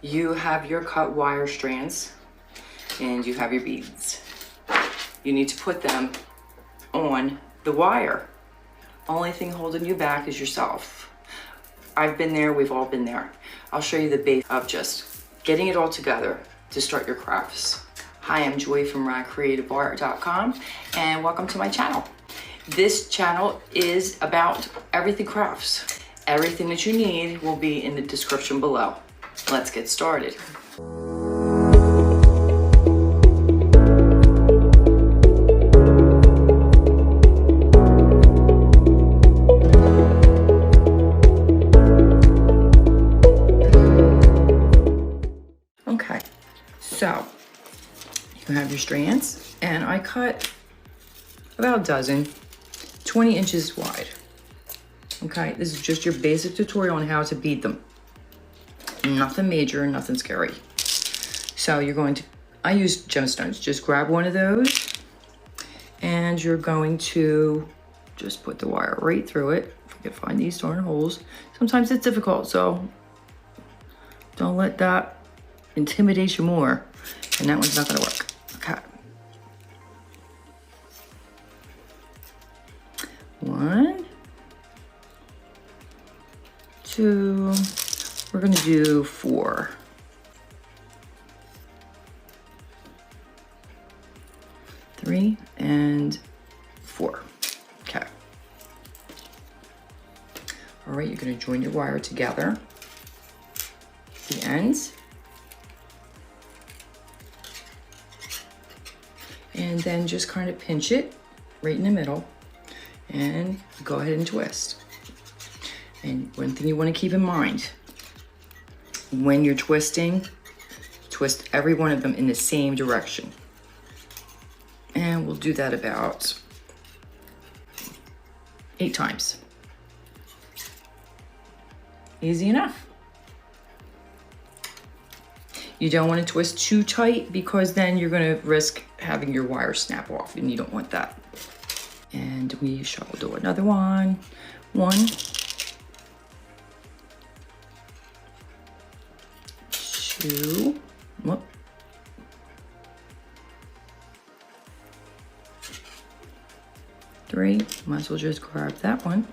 You have your cut wire strands and you have your beads. You need to put them on the wire. Only thing holding you back is yourself. I've been there, we've all been there. I'll show you the base of just getting it all together to start your crafts. Hi, I'm Joy from radcreativeart.com and welcome to my channel. This channel is about everything crafts. Everything that you need will be in the description below. Let's get started. Okay, so you have your strands, and I cut about a dozen, 20 inches wide. Okay, this is just your basic tutorial on how to bead them. Nothing major, nothing scary. So you're going to, I use gemstones. Just grab one of those and you're going to just put the wire right through it. If you can find these darn holes. Sometimes it's difficult, so don't let that intimidate you more. And that one's not gonna work. Okay. One, two, we're gonna do 4. 3 and 4. Okay. All right, you're gonna join your wire together, the ends, and then just kind of pinch it right in the middle and go ahead and twist. And one thing you want to keep in mind, when you're twisting, twist every one of them in the same direction. And we'll do that about 8 times. Easy enough. You don't want to twist too tight because then you're going to risk having your wire snap off, and you don't want that. And we shall do another one. 1, 2, whoop. 3, might as well just grab that one.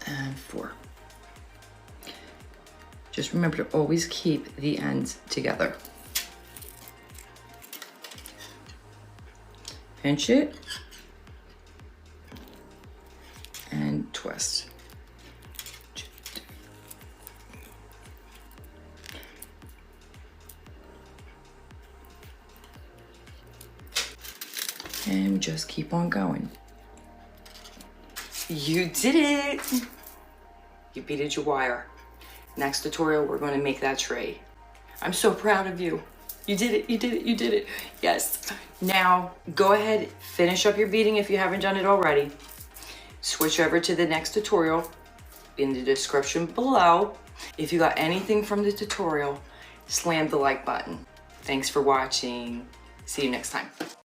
And 4. Just remember to always keep the ends together. Pinch it and twist. And just keep on going. You did it! You beaded your wire. Next tutorial, we're going to make that tray. I'm so proud of you. You did it, you did it, you did it. Yes. Now, go ahead, finish up your beading if you haven't done it already. Switch over to the next tutorial in the description below. If you got anything from the tutorial, slam the like button. Thanks for watching. See you next time.